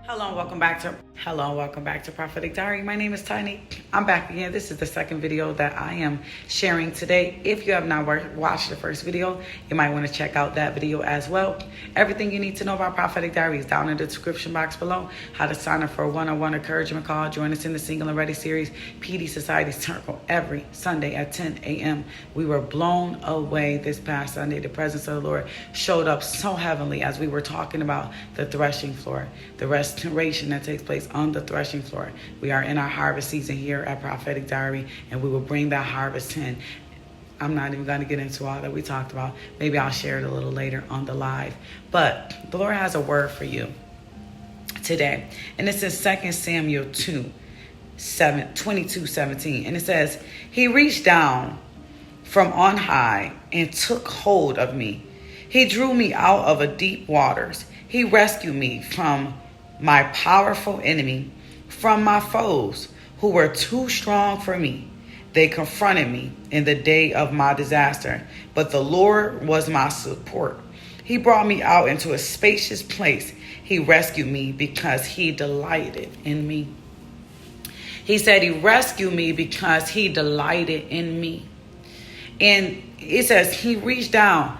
Hello and welcome back to Prophetic Diary. My name is Tiny. I'm back again. This is the second video that I am sharing today. If you have not watched the first video, you might want to check out that video as well. Everything you need to know about Prophetic Diary is down in the description box below. How to sign up for a one-on-one encouragement call. Join us in the Single and Ready series, PD Society Circle, every Sunday at 10 a.m. We were blown away this past Sunday. The presence of the Lord showed up so heavenly as we were talking about the threshing floor, the restoration that takes place on the threshing floor. We are in our harvest season here at Prophetic Diary, and we will bring that harvest in. I'm not even going to get into all that we talked about. Maybe I'll share it a little later on the live. But the Lord has a word for you today. And it's in 2 Samuel 22:17. And it says, "He reached down from on high and took hold of me. He drew me out of a deep waters. He rescued me from my powerful enemy, from my foes who were too strong for me. They confronted me in the day of my disaster, but the Lord was my support. He brought me out into a spacious place. He rescued me because he delighted in me." He said he rescued me because he delighted in me. And it says he reached down.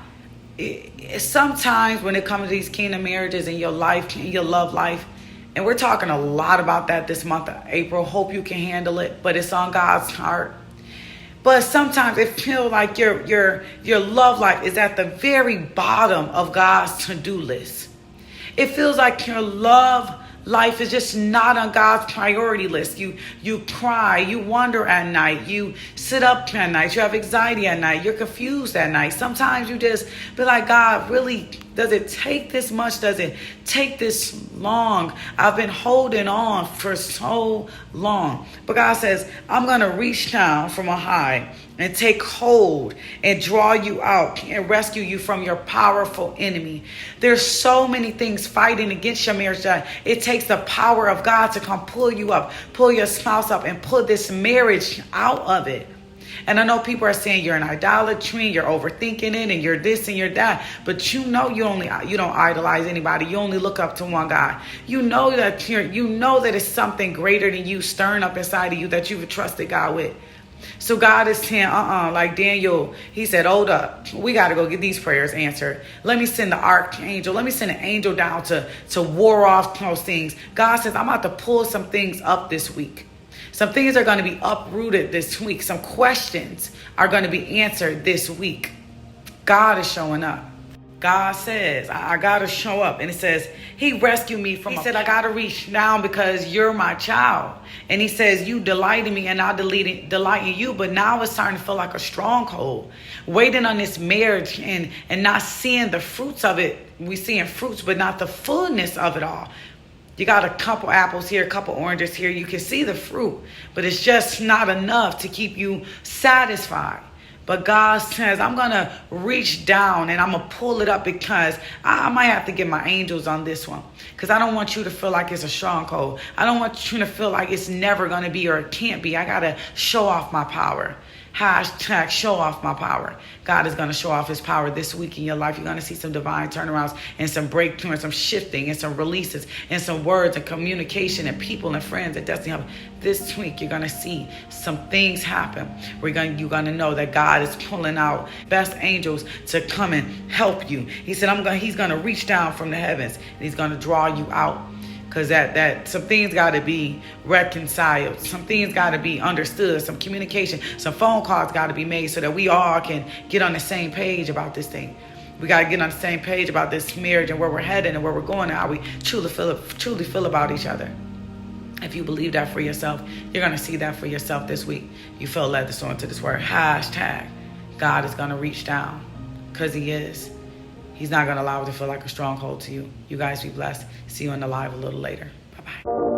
Sometimes when it comes to these kingdom marriages in your life, in your love life, and we're talking a lot about that this month of April. Hope you can handle it, but it's on God's heart. But sometimes it feels like your love life is at the very bottom of God's to-do list. It feels like your love life is just not on God's priority list. You cry, you wonder at night, you sit up at night, you have anxiety at night, you're confused at night. Sometimes you just be like, God, really, does it take this much? Does it take this long? I've been holding on for so long. But God says, I'm going to reach down from a high and take hold and draw you out and rescue you from your powerful enemy. There's so many things fighting against your marriage that it takes the power of God to come pull you up, pull your spouse up, and pull this marriage out of it. And I know people are saying you're in idolatry, you're overthinking it, and you're this and you're that. But you know you don't idolize anybody. You only look up to one God. You know that it's something greater than you stirring up inside of you that you've trusted God with. So God is saying, like Daniel, he said, hold up. We got to go get these prayers answered. Let me send the archangel. Let me send an angel down to war off those things. God says, I'm about to pull some things up this week. Some things are going to be uprooted this week. Some questions are going to be answered this week. God is showing up. God says, I got to show up. And it says, he rescued me from, he said, I got to reach down because you're my child. And he says, you delight in me and I delight in you. But now it's starting to feel like a stronghold. Waiting on this marriage and not seeing the fruits of it. We seeing fruits, but not the fullness of it all. You got a couple apples here, a couple oranges here. You can see the fruit, but it's just not enough to keep you satisfied. But God says, I'm going to reach down and I'm going to pull it up because I might have to get my angels on this one. Because I don't want you to feel like it's a stronghold. I don't want you to feel like it's never going to be or it can't be. I got to show off my power. Hashtag show off my power. God is going to show off his power this week in your life. You're going to see some divine turnarounds and some breakthrough and some shifting and some releases and some words and communication and people and friends and destiny. This week, you're going to see some things happen. You're going to know that God is pulling out best angels to come and help you. He said, he's going to reach down from the heavens and he's going to draw you out. Because that some things got to be reconciled. Some things got to be understood. Some communication. Some phone calls got to be made so that we all can get on the same page about this thing. We got to get on the same page about this marriage and where we're headed and where we're going and how we truly feel about each other. If you believe that for yourself, you're going to see that for yourself this week. You feel led to sow into this word. Hashtag God is going to reach down because he is. He's not going to allow it to feel like a stronghold to you. You guys be blessed. See you on the live a little later. Bye-bye.